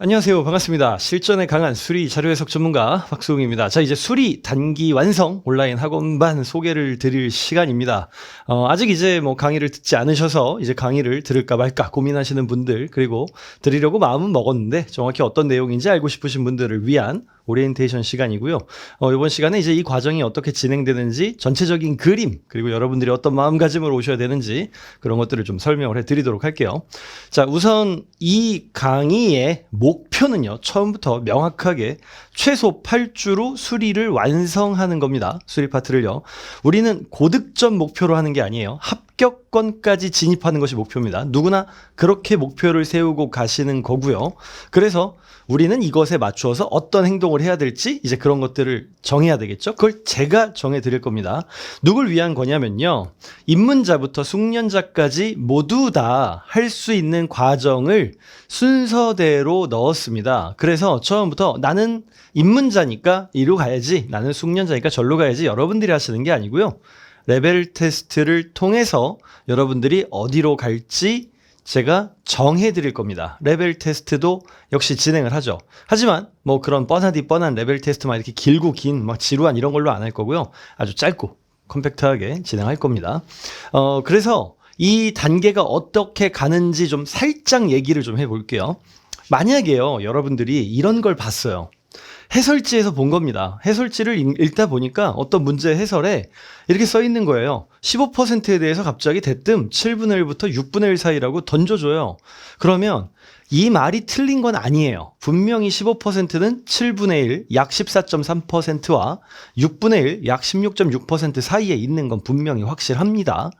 안녕하세요. 반갑습니다. 실전에 강한 수리 자료 해석 전문가 박수웅입니다. 자, 이제 수리 단기 완성 온라인 학원반 소개를 드릴 시간입니다. 아직 이제 강의를 듣지 않으셔서 이제 강의를 들을까 말까 고민하시는 분들, 그리고 드리려고 마음은 먹었는데 정확히 어떤 내용인지 알고 싶으신 분들을 위한 오리엔테이션 시간이고요. 이번 시간에 이제 이 과정이 어떻게 진행되는지 전체적인 그림, 그리고 여러분들이 어떤 마음가짐으로 오셔야 되는지 그런 것들을 좀 설명을 해드리도록 할게요. 자, 우선 이 강의의 목표는요, 처음부터 명확하게 최소 8주로 수리를 완성하는 겁니다. 수리 파트를요. 우리는 고득점 목표로 하는 게 아니에요. 합격권까지 진입하는 것이 목표입니다. 누구나 그렇게 목표를 세우고 가시는 거고요. 그래서 우리는 이것에 맞추어서 어떤 행동을 해야 될지 이제 그런 것들을 정해야 되겠죠. 그걸 제가 정해 드릴 겁니다. 누굴 위한 거냐면요, 입문자부터 숙련자까지 모두 다 할 수 있는 과정을 순서대로 넣었습니다. 그래서 처음부터 나는 입문자니까 이리로 가야지, 나는 숙련자니까 절로 가야지 여러분들이 하시는 게 아니고요, 레벨 테스트를 통해서 여러분들이 어디로 갈지 제가 정해 드릴 겁니다. 레벨 테스트도 역시 진행을 하죠. 하지만 그런 뻔한 레벨 테스트만 이렇게 길고 긴 지루한 이런 걸로 안 할 거고요. 아주 짧고 컴팩트하게 진행할 겁니다. 그래서 이 단계가 어떻게 가는지 좀 살짝 얘기를 좀 해볼게요. 만약에요, 여러분들이 이런 걸 봤어요. 해설지에서 본 겁니다. 해설지를 읽다 보니까 어떤 문제 해설에 이렇게 써 있는 거예요. 15%에 대해서 갑자기 대뜸 7분의 1부터 6분의 1 사이라고 던져줘요. 그러면 이 말이 틀린 건 아니에요. 분명히 15%는 7분의 1, 약 14.3%와 6분의 1, 약 16.6% 사이에 있는 건 분명히 확실합니다.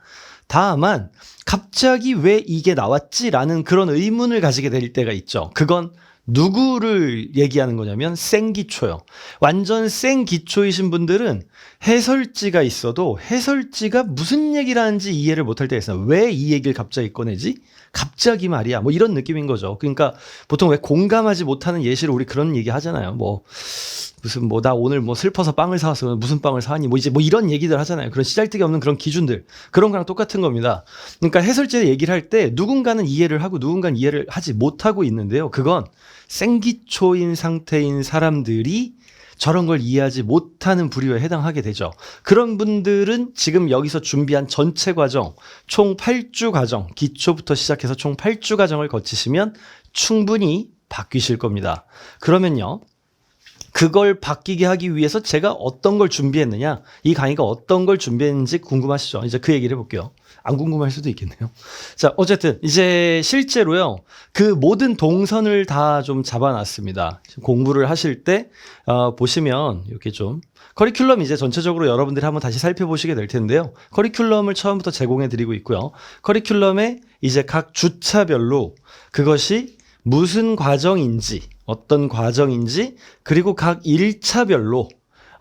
다만 갑자기 왜 이게 나왔지라는 그런 의문을 가지게 될 때가 있죠. 그건 누구를 얘기하는 거냐면 생기초요. 완전 생기초이신 분들은 해설지가 있어도 해설지가 무슨 얘기를 하는지 이해를 못할 때가 있어요. 왜 이 얘기를 갑자기 꺼내지? 갑자기 말이야. 이런 느낌인 거죠. 그러니까 보통 왜 공감하지 못하는 예시로 우리 그런 얘기 하잖아요. 무슨 나 오늘 슬퍼서 빵을 사왔어. 무슨 빵을 사왔니? 이제 이런 얘기들 하잖아요. 그런 씨잘데기 없는 그런 기준들. 그런 거랑 똑같은 겁니다. 그러니까 해설지에 얘기를 할 때 누군가는 이해를 하고 누군가는 이해를 하지 못하고 있는데요. 그건 생기초인 상태인 사람들이 저런 걸 이해하지 못하는 부류에 해당하게 되죠. 그런 분들은 지금 여기서 준비한 전체 과정, 총 8주 과정, 기초부터 시작해서 총 8주 과정을 거치시면 충분히 바뀌실 겁니다. 그러면요, 그걸 바뀌게 하기 위해서 제가 어떤 걸 준비했느냐, 이 강의가 어떤 걸 준비했는지 궁금하시죠? 이제 그 얘기를 해볼게요. 안 궁금할 수도 있겠네요. 자, 어쨌든 이제 실제로요, 그 모든 동선을 다 좀 잡아놨습니다. 공부를 하실 때 보시면 이렇게 좀 커리큘럼 이제 전체적으로 여러분들이 한번 다시 살펴보시게 될 텐데요. 커리큘럼을 처음부터 제공해 드리고 있고요. 커리큘럼에 이제 각 주차별로 그것이 무슨 과정인지, 어떤 과정인지, 그리고 각 1차별로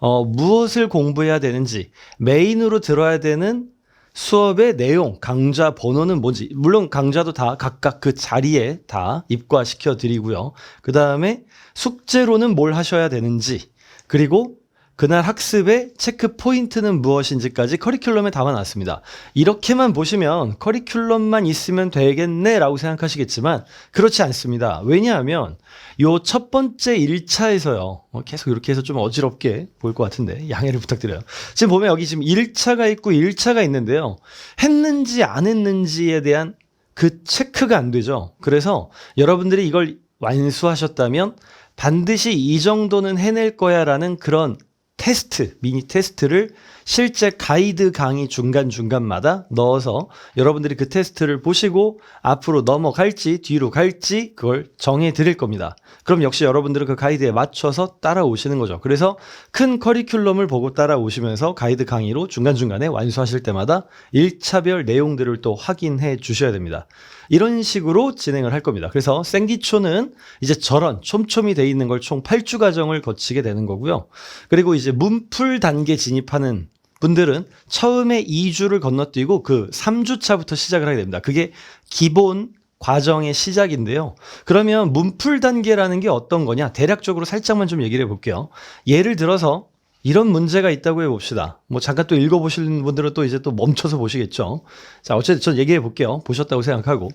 무엇을 공부해야 되는지, 메인으로 들어야 되는 수업의 내용, 강좌 번호는 뭔지, 물론 강좌도 다 각각 그 자리에 다 입과시켜 드리고요. 그 다음에 숙제로는 뭘 하셔야 되는지, 그리고 그날 학습의 체크 포인트는 무엇인지까지 커리큘럼에 담아놨습니다. 이렇게만 보시면 커리큘럼만 있으면 되겠네라고 생각하시겠지만 그렇지 않습니다. 왜냐하면 요 첫 번째 1차에서요. 계속 이렇게 해서 좀 어지럽게 보일 것 같은데 양해를 부탁드려요. 지금 보면 여기 지금 1차가 있고 1차가 있는데요. 했는지 안 했는지에 대한 그 체크가 안 되죠. 그래서 여러분들이 이걸 완수하셨다면 반드시 이 정도는 해낼 거야 라는 그런 테스트, 미니 테스트를 실제 가이드 강의 중간중간마다 넣어서 여러분들이 그 테스트를 보시고 앞으로 넘어갈지 뒤로 갈지 그걸 정해 드릴 겁니다. 그럼 역시 여러분들은 그 가이드에 맞춰서 따라오시는 거죠. 그래서 큰 커리큘럼을 보고 따라오시면서 가이드 강의로 중간중간에 완수하실 때마다 1차별 내용들을 또 확인해 주셔야 됩니다. 이런 식으로 진행을 할 겁니다. 그래서 생기초는 이제 저런 촘촘히 돼 있는 걸 총 8주 과정을 거치게 되는 거고요. 그리고 이제 문풀 단계 진입하는 분들은 처음에 2주를 건너뛰고 그 3주차부터 시작을 하게 됩니다. 그게 기본 과정의 시작인데요. 그러면 문풀 단계라는 게 어떤 거냐? 대략적으로 살짝만 좀 얘기를 해볼게요. 예를 들어서 이런 문제가 있다고 해봅시다. 잠깐 또 읽어보시는 분들은 또 이제 또 멈춰서 보시겠죠. 자, 어쨌든 전 얘기해 볼게요. 보셨다고 생각하고.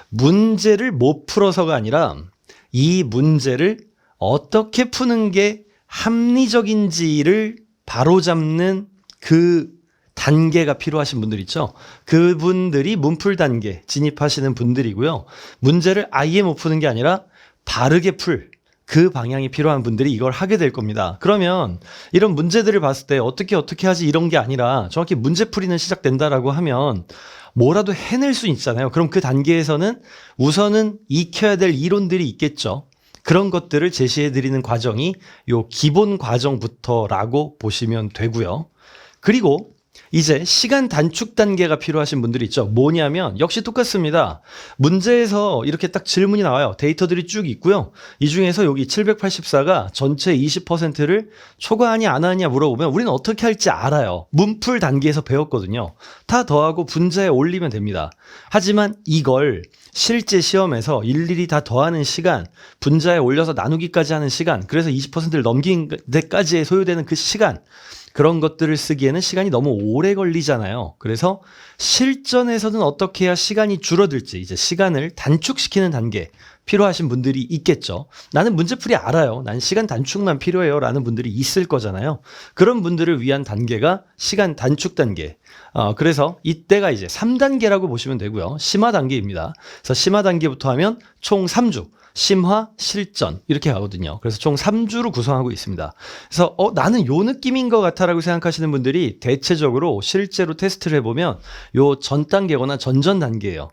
문제를 못 풀어서가 아니라 이 문제를 어떻게 푸는 게 합리적인지를 바로잡는 그 단계가 필요하신 분들 있죠. 그분들이 문풀 단계 진입하시는 분들이고요. 문제를 아예 못 푸는 게 아니라 바르게 풀 그 방향이 필요한 분들이 이걸 하게 될 겁니다. 그러면 이런 문제들을 봤을 때 어떻게 하지 이런 게 아니라 정확히 문제풀이는 시작된다라고 하면 뭐라도 해낼 수 있잖아요. 그럼 그 단계에서는 우선은 익혀야 될 이론들이 있겠죠. 그런 것들을 제시해 드리는 과정이 요 기본 과정부터라고 보시면 되고요. 그리고 이제 시간 단축 단계가 필요하신 분들이 있죠. 뭐냐면 역시 똑같습니다. 문제에서 이렇게 딱 질문이 나와요. 데이터들이 쭉 있고요. 이 중에서 여기 784가 전체 20%를 초과하냐 안 하냐 물어보면 우리는 어떻게 할지 알아요. 문풀 단계에서 배웠거든요. 다 더하고 분자에 올리면 됩니다. 하지만 이걸 실제 시험에서 일일이 다 더하는 시간, 분자에 올려서 나누기까지 하는 시간, 그래서 20%를 넘긴 데까지 소요되는 그 시간, 그런 것들을 쓰기에는 시간이 너무 오래 걸리잖아요. 그래서 실전에서는 어떻게 해야 시간이 줄어들지, 이제 시간을 단축시키는 단계 필요하신 분들이 있겠죠. 나는 문제풀이 알아요. 난 시간 단축만 필요해요. 라는 분들이 있을 거잖아요. 그런 분들을 위한 단계가 시간 단축 단계. 그래서 이때가 이제 3단계라고 보시면 되고요. 심화 단계입니다. 그래서 심화 단계부터 하면 총 3주. 심화, 실전 이렇게 가거든요. 그래서 총 3주로 구성하고 있습니다. 그래서 나는 요 느낌인 것 같아라고 생각하시는 분들이 대체적으로 실제로 테스트를 해보면 요 전 단계거나 전전 단계예요.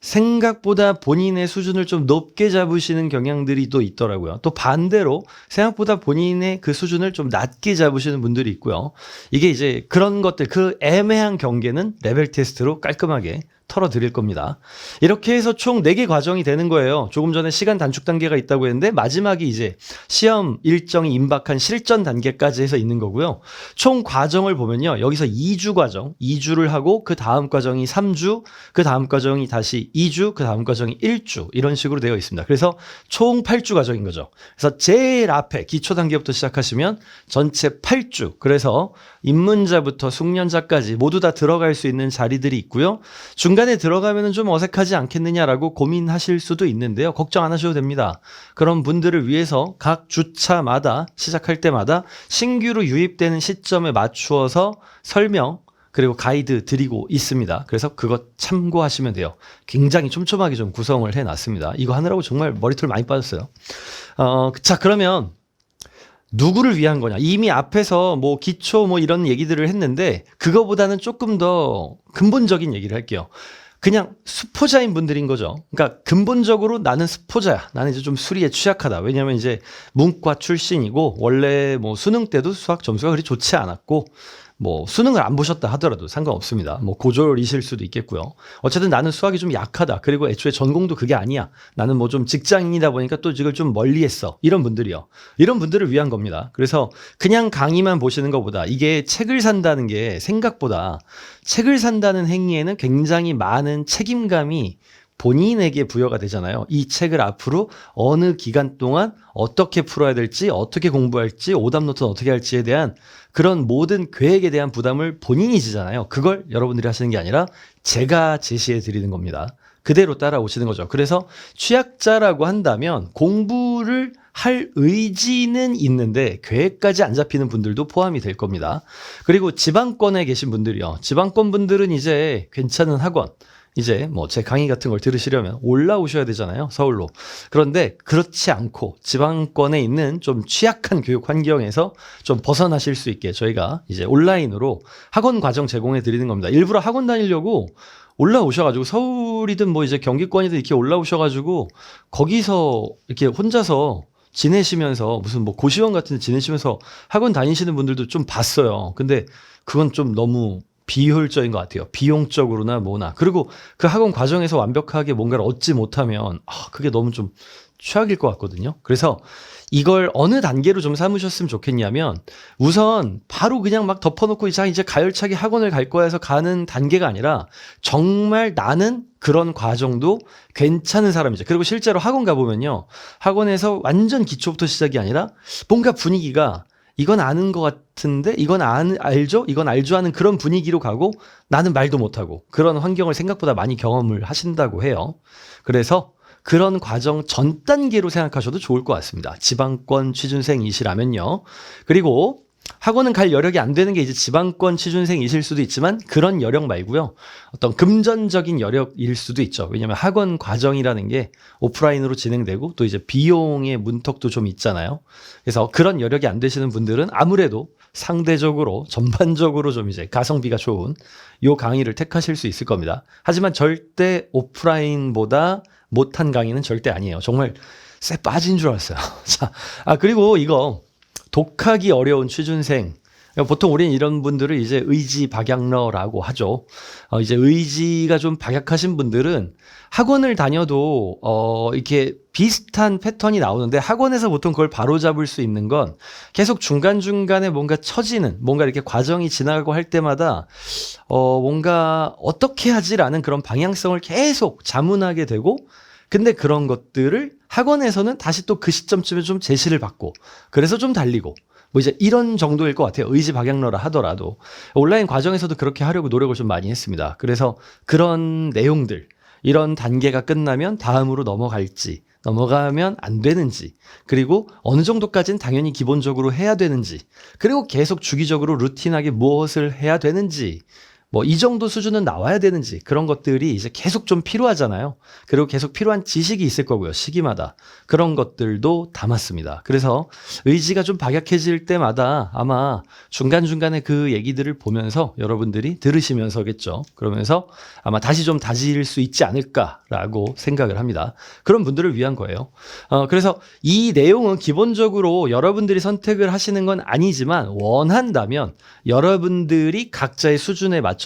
생각보다 본인의 수준을 좀 높게 잡으시는 경향들이 또 있더라고요. 또 반대로 생각보다 본인의 그 수준을 좀 낮게 잡으시는 분들이 있고요. 이게 이제 그런 것들, 그 애매한 경계는 레벨 테스트로 깔끔하게 털어드릴 겁니다. 이렇게 해서 총 4개 과정이 되는 거예요. 조금 전에 시간 단축 단계가 있다고 했는데 마지막이 이제 시험 일정이 임박한 실전 단계까지 해서 있는 거고요. 총 과정을 보면요. 여기서 2주 과정, 2주를 하고 그 다음 과정이 3주, 그 다음 과정이 다시 2주, 그 다음 과정이 1주 이런 식으로 되어 있습니다. 그래서 총 8주 과정인 거죠. 그래서 제일 앞에 기초 단계부터 시작하시면 전체 8주, 그래서 입문자부터 숙련자까지 모두 다 들어갈 수 있는 자리들이 있고요. 중간에 들어가면 좀 어색하지 않겠느냐라고 고민하실 수도 있는데요. 걱정 안 하셔도 됩니다. 그런 분들을 위해서 각 주차마다 시작할 때마다 신규로 유입되는 시점에 맞추어서 설명 그리고 가이드 드리고 있습니다. 그래서 그것 참고하시면 돼요. 굉장히 촘촘하게 좀 구성을 해놨습니다. 이거 하느라고 정말 머리털 많이 빠졌어요. 자, 그러면 누구를 위한 거냐? 이미 앞에서 뭐 기초 뭐 이런 얘기들을 했는데 그거보다는 조금 더 근본적인 얘기를 할게요. 그냥 수포자인 분들인 거죠. 그러니까 근본적으로 나는 수포자야. 나는 이제 좀 수리에 취약하다. 왜냐하면 이제 문과 출신이고 원래 뭐 수능 때도 수학 점수가 그리 좋지 않았고 뭐 수능을 안 보셨다 하더라도 상관없습니다. 뭐 고졸이실 수도 있겠고요. 어쨌든 나는 수학이 좀 약하다. 그리고 애초에 전공도 그게 아니야. 나는 뭐 좀 직장인이다 보니까 또 이걸 좀 멀리했어. 이런 분들이요. 이런 분들을 위한 겁니다. 그래서 그냥 강의만 보시는 것보다 이게 책을 산다는 게 생각보다 책을 산다는 행위에는 굉장히 많은 책임감이 본인에게 부여가 되잖아요. 이 책을 앞으로 어느 기간 동안 어떻게 풀어야 될지, 어떻게 공부할지, 오답노트는 어떻게 할지에 대한 그런 모든 계획에 대한 부담을 본인이 지잖아요. 그걸 여러분들이 하시는 게 아니라 제가 제시해 드리는 겁니다. 그대로 따라오시는 거죠. 그래서 취약자라고 한다면 공부를 할 의지는 있는데 계획까지 안 잡히는 분들도 포함이 될 겁니다. 그리고 지방권에 계신 분들이요. 지방권 분들은 이제 괜찮은 학원, 이제 뭐 제 강의 같은 걸 들으시려면 올라오셔야 되잖아요. 서울로. 그런데 그렇지 않고 지방권에 있는 좀 취약한 교육 환경에서 좀 벗어나실 수 있게 저희가 이제 온라인으로 학원 과정 제공해 드리는 겁니다. 일부러 학원 다니려고 올라오셔가지고 서울이든 뭐 이제 경기권이든 이렇게 올라오셔가지고 거기서 이렇게 혼자서 지내시면서 무슨 뭐 고시원 같은 데 지내시면서 학원 다니시는 분들도 좀 봤어요. 근데 그건 좀 너무 비효율적인 것 같아요. 비용적으로나 뭐나. 그리고 그 학원 과정에서 완벽하게 뭔가를 얻지 못하면 그게 너무 좀 최악일 것 같거든요. 그래서 이걸 어느 단계로 좀 삼으셨으면 좋겠냐면 우선 바로 그냥 막 덮어놓고 이제 가열차게 학원을 갈 거야 해서 가는 단계가 아니라 정말 나는 그런 과정도 괜찮은 사람이죠. 그리고 실제로 학원 가보면요. 학원에서 완전 기초부터 시작이 아니라 뭔가 분위기가 이건 아는 것 같은데 이건 알죠? 이건 알죠? 하는 그런 분위기로 가고 나는 말도 못하고 그런 환경을 생각보다 많이 경험을 하신다고 해요. 그래서 그런 과정 전 단계로 생각하셔도 좋을 것 같습니다. 지방권 취준생이시라면요. 그리고 학원은 갈 여력이 안 되는 게 이제 지방권 취준생이실 수도 있지만 그런 여력 말고요. 어떤 금전적인 여력일 수도 있죠. 왜냐하면 학원 과정이라는 게 오프라인으로 진행되고 또 이제 비용의 문턱도 좀 있잖아요. 그래서 그런 여력이 안 되시는 분들은 아무래도 상대적으로 전반적으로 좀 이제 가성비가 좋은 요 강의를 택하실 수 있을 겁니다. 하지만 절대 오프라인보다 못한 강의는 절대 아니에요. 정말 쎄 빠진 줄 알았어요. 자, 그리고 이거 독학이 어려운 취준생. 보통 우리는 이런 분들을 이제 의지박약러라고 하죠. 이제 의지가 좀 박약하신 분들은 학원을 다녀도, 이렇게 비슷한 패턴이 나오는데 학원에서 보통 그걸 바로잡을 수 있는 건 계속 중간중간에 뭔가 처지는, 뭔가 이렇게 과정이 지나가고 할 때마다, 뭔가 어떻게 하지라는 그런 방향성을 계속 자문하게 되고 근데 그런 것들을 학원에서는 다시 또 그 시점쯤에 좀 제시를 받고 그래서 좀 달리고 뭐 이제 이런 정도일 것 같아요. 의지박약러라 하더라도 온라인 과정에서도 그렇게 하려고 노력을 좀 많이 했습니다. 그래서 그런 내용들 이런 단계가 끝나면 다음으로 넘어갈지 넘어가면 안 되는지 그리고 어느 정도까지는 당연히 기본적으로 해야 되는지 그리고 계속 주기적으로 루틴하게 무엇을 해야 되는지 뭐 이 정도 수준은 나와야 되는지 그런 것들이 이제 계속 좀 필요하잖아요. 그리고 계속 필요한 지식이 있을 거고요. 시기마다. 그런 것들도 담았습니다. 그래서 의지가 좀 박약해질 때마다 아마 중간중간에 그 얘기들을 보면서 여러분들이 들으시면서겠죠. 그러면서 아마 다시 좀 다질 수 있지 않을까라고 생각을 합니다. 그런 분들을 위한 거예요. 그래서 이 내용은 기본적으로 여러분들이 선택을 하시는 건 아니지만 원한다면 여러분들이 각자의 수준에 맞춰서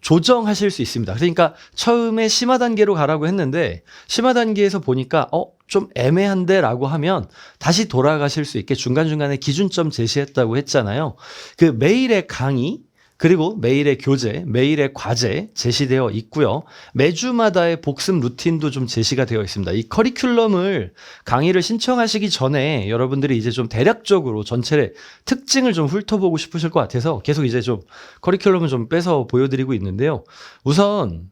조정하실 수 있습니다. 그러니까 처음에 심화 단계로 가라고 했는데 심화 단계에서 보니까 좀 애매한데 라고 하면 다시 돌아가실 수 있게 중간중간에 기준점 제시했다고 했잖아요. 그 매일의 강의 그리고 매일의 교재, 매일의 과제 제시되어 있고요. 매주마다의 복습 루틴도 좀 제시가 되어 있습니다. 이 커리큘럼을 강의를 신청하시기 전에 여러분들이 이제 좀 대략적으로 전체의 특징을 좀 훑어보고 싶으실 것 같아서 계속 이제 좀 커리큘럼을 좀 빼서 보여드리고 있는데요. 우선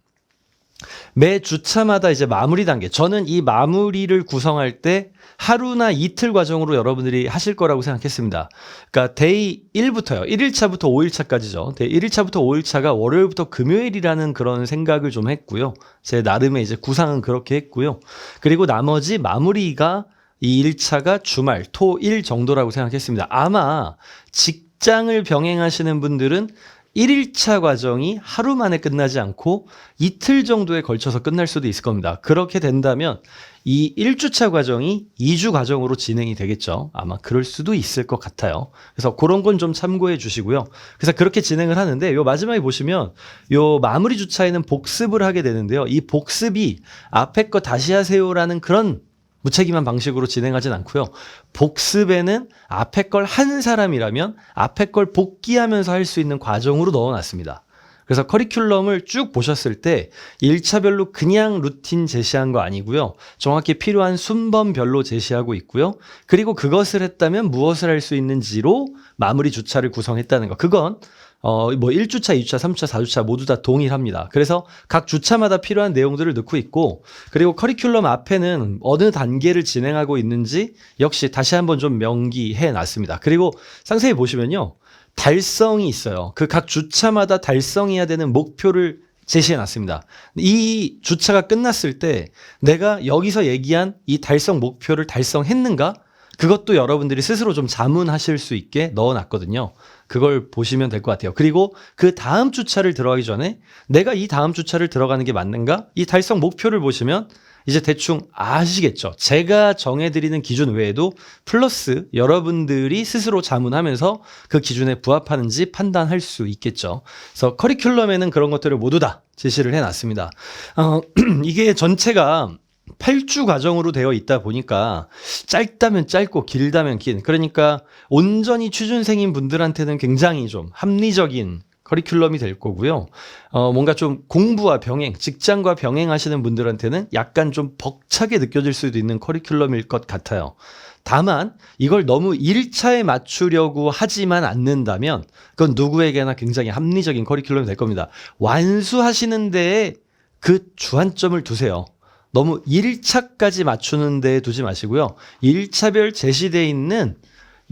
매 주차마다 이제 마무리 단계. 저는 이 마무리를 구성할 때 하루나 이틀 과정으로 여러분들이 하실 거라고 생각했습니다. 그러니까 데이 1부터요. 1일차부터 5일차까지죠. 데이 1일차부터 5일차가 월요일부터 금요일이라는 그런 생각을 좀 했고요. 제 나름의 이제 구상은 그렇게 했고요. 그리고 나머지 마무리가 이 1차가 주말, 토, 일 정도라고 생각했습니다. 아마 직장을 병행하시는 분들은 1일차 과정이 하루 만에 끝나지 않고 이틀 정도에 걸쳐서 끝날 수도 있을 겁니다. 그렇게 된다면 이 1주차 과정이 2주 과정으로 진행이 되겠죠. 아마 그럴 수도 있을 것 같아요. 그래서 그런 건 좀 참고해 주시고요. 그래서 그렇게 진행을 하는데 요 마지막에 보시면 요 마무리 주차에는 복습을 하게 되는데요. 이 복습이 앞에 거 다시 하세요라는 그런 무책임한 방식으로 진행하진 않고요. 복습에는 앞에 걸 한 사람이라면 앞에 걸 복귀하면서 할 수 있는 과정으로 넣어놨습니다. 그래서 커리큘럼을 쭉 보셨을 때 1차별로 그냥 루틴 제시한 거 아니고요. 정확히 필요한 순번별로 제시하고 있고요. 그리고 그것을 했다면 무엇을 할 수 있는지로 마무리 주차를 구성했다는 거. 그건 뭐 1주차, 2주차, 3주차, 4주차 모두 다 동일합니다. 그래서 각 주차마다 필요한 내용들을 넣고 있고 그리고 커리큘럼 앞에는 어느 단계를 진행하고 있는지 역시 다시 한번 좀 명기해 놨습니다. 그리고 상세히 보시면요. 달성이 있어요. 그 각 주차마다 달성해야 되는 목표를 제시해 놨습니다. 이 주차가 끝났을 때 내가 여기서 얘기한 이 달성 목표를 달성했는가? 그것도 여러분들이 스스로 좀 자문하실 수 있게 넣어놨거든요. 그걸 보시면 될 것 같아요. 그리고 그 다음 주차를 들어가기 전에 내가 이 다음 주차를 들어가는 게 맞는가? 이 달성 목표를 보시면 이제 대충 아시겠죠. 제가 정해드리는 기준 외에도 플러스 여러분들이 스스로 자문하면서 그 기준에 부합하는지 판단할 수 있겠죠. 그래서 커리큘럼에는 그런 것들을 모두 다 제시를 해놨습니다. 이게 전체가 8주 과정으로 되어 있다 보니까 짧다면 짧고 길다면 긴 그러니까 온전히 취준생인 분들한테는 굉장히 좀 합리적인 커리큘럼이 될 거고요. 뭔가 좀 공부와 병행, 직장과 병행하시는 분들한테는 약간 좀 벅차게 느껴질 수도 있는 커리큘럼일 것 같아요. 다만 이걸 너무 1차에 맞추려고 하지만 않는다면 그건 누구에게나 굉장히 합리적인 커리큘럼이 될 겁니다. 완수하시는 데에 그 주안점을 두세요. 너무 1차까지 맞추는 데 두지 마시고요. 1차별 제시되어 있는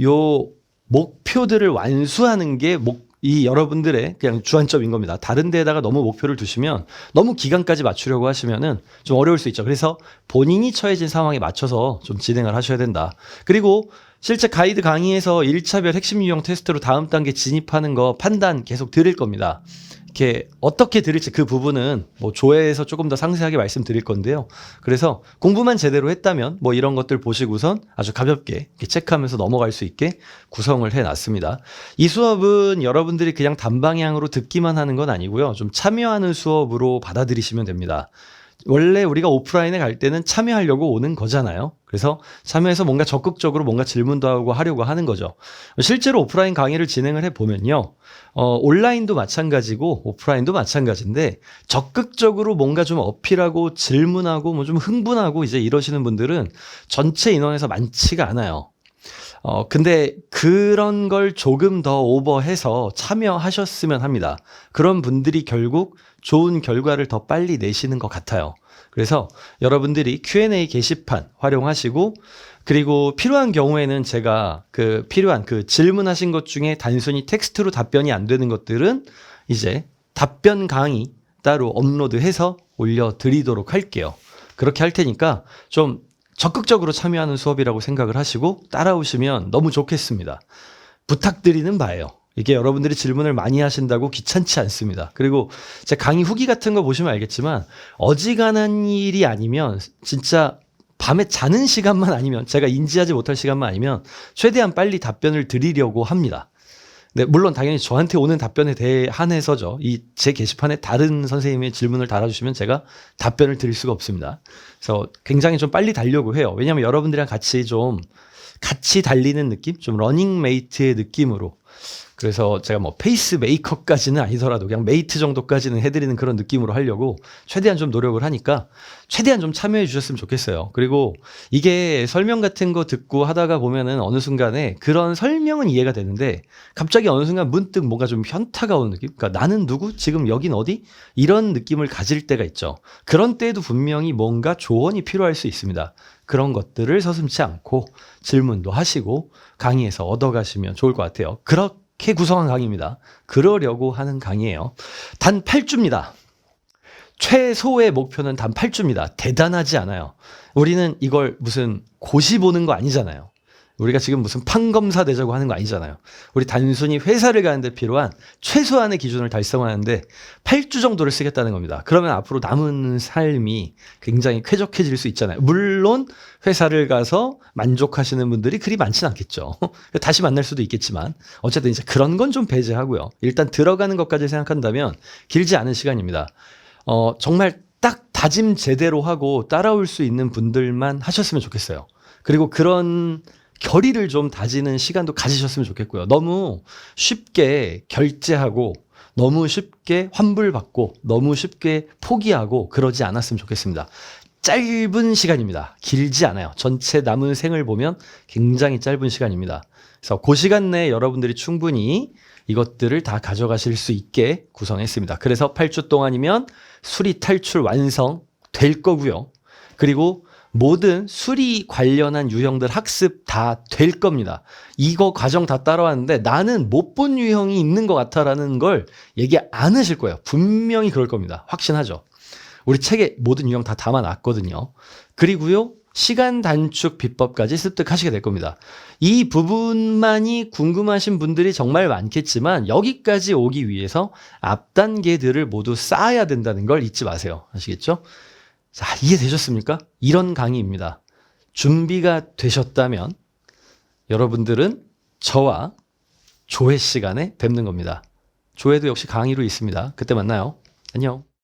요 목표들을 완수하는 게 이 여러분들의 그냥 주안점인 겁니다. 다른 데에다가 너무 목표를 두시면 너무 기간까지 맞추려고 하시면은 좀 어려울 수 있죠. 그래서 본인이 처해진 상황에 맞춰서 좀 진행을 하셔야 된다. 그리고 실제 가이드 강의에서 1차별 핵심 유형 테스트로 다음 단계 진입하는 거 판단 계속 드릴 겁니다. 이렇게 어떻게 드릴지 그 부분은 뭐 조회에서 조금 더 상세하게 말씀드릴 건데요. 그래서 공부만 제대로 했다면 뭐 이런 것들 보시고선 아주 가볍게 이렇게 체크하면서 넘어갈 수 있게 구성을 해놨습니다. 이 수업은 여러분들이 그냥 단방향으로 듣기만 하는 건 아니고요. 좀 참여하는 수업으로 받아들이시면 됩니다. 원래 우리가 오프라인에 갈 때는 참여하려고 오는 거잖아요. 그래서 참여해서 뭔가 적극적으로 뭔가 질문도 하고 하려고 하는 거죠. 실제로 오프라인 강의를 진행을 해보면요. 온라인도 마찬가지고 오프라인도 마찬가지인데 적극적으로 뭔가 좀 어필하고 질문하고 뭐 좀 흥분하고 이제 이러시는 분들은 전체 인원에서 많지가 않아요. 근데 그런 걸 조금 더 오버해서 참여하셨으면 합니다. 그런 분들이 결국 좋은 결과를 더 빨리 내시는 것 같아요. 그래서 여러분들이 Q&A 게시판 활용하시고 그리고 필요한 경우에는 제가 필요한 질문하신 것 중에 단순히 텍스트로 답변이 안 되는 것들은 이제 답변 강의 따로 업로드해서 올려드리도록 할게요. 그렇게 할 테니까 좀 적극적으로 참여하는 수업이라고 생각을 하시고 따라오시면 너무 좋겠습니다. 부탁드리는 바예요. 이게 여러분들이 질문을 많이 하신다고 귀찮지 않습니다. 그리고 제 강의 후기 같은 거 보시면 알겠지만 어지간한 일이 아니면 진짜 밤에 자는 시간만 아니면 제가 인지하지 못할 시간만 아니면 최대한 빨리 답변을 드리려고 합니다. 네, 물론 당연히 저한테 오는 답변에 대해 한해서죠. 제 게시판에 다른 선생님의 질문을 달아주시면 제가 답변을 드릴 수가 없습니다. 그래서 굉장히 좀 빨리 달려고 해요. 왜냐하면 여러분들이랑 같이 달리는 느낌? 좀 러닝메이트의 느낌으로. 그래서 제가 뭐 페이스 메이커까지는 아니더라도 그냥 메이트 정도까지는 해드리는 그런 느낌으로 하려고 최대한 좀 노력을 하니까 최대한 좀 참여해 주셨으면 좋겠어요. 그리고 이게 설명 같은 거 듣고 하다가 보면은 어느 순간에 그런 설명은 이해가 되는데 갑자기 어느 순간 문득 뭔가 좀 현타가 오는 느낌? 그러니까 나는 누구? 지금 여긴 어디? 이런 느낌을 가질 때가 있죠. 그런 때에도 분명히 뭔가 조언이 필요할 수 있습니다. 그런 것들을 서슴지 않고 질문도 하시고 강의에서 얻어가시면 좋을 것 같아요. 그렇게 구성한 강의입니다. 그러려고 하는 강의예요. 단 8주입니다. 최소의 목표는 단 8주입니다. 대단하지 않아요. 우리는 이걸 무슨 고시 보는 거 아니잖아요. 우리가 지금 무슨 판검사 되자고 하는 거 아니잖아요. 우리 단순히 회사를 가는데 필요한 최소한의 기준을 달성하는데 8주 정도를 쓰겠다는 겁니다. 그러면 앞으로 남은 삶이 굉장히 쾌적해질 수 있잖아요. 물론 회사를 가서 만족하시는 분들이 그리 많지는 않겠죠. 다시 만날 수도 있겠지만 어쨌든 이제 그런 건 좀 배제하고요. 일단 들어가는 것까지 생각한다면 길지 않은 시간입니다. 정말 딱 다짐 제대로 하고 따라올 수 있는 분들만 하셨으면 좋겠어요. 그리고 그런 결의를 좀 다지는 시간도 가지셨으면 좋겠고요. 너무 쉽게 결제하고 너무 쉽게 환불받고 너무 쉽게 포기하고 그러지 않았으면 좋겠습니다. 짧은 시간입니다. 길지 않아요. 전체 남은 생을 보면 굉장히 짧은 시간입니다. 그래서 그 시간 내에 여러분들이 충분히 이것들을 다 가져가실 수 있게 구성했습니다. 그래서 8주 동안이면 수리 탈출 완성 될 거고요. 그리고 모든 수리 관련한 유형들 학습 다 될 겁니다. 이거 과정 다 따라왔는데 나는 못 본 유형이 있는 것 같아라는 걸 얘기 안 하실 거예요. 분명히 그럴 겁니다. 확신하죠. 우리 책에 모든 유형 다 담아놨거든요. 그리고요. 시간 단축 비법까지 습득하시게 될 겁니다. 이 부분만이 궁금하신 분들이 정말 많겠지만 여기까지 오기 위해서 앞 단계들을 모두 쌓아야 된다는 걸 잊지 마세요. 아시겠죠? 자, 이해되셨습니까? 이런 강의입니다. 준비가 되셨다면 여러분들은 저와 조회 시간에 뵙는 겁니다. 조회도 역시 강의로 있습니다. 그때 만나요. 안녕.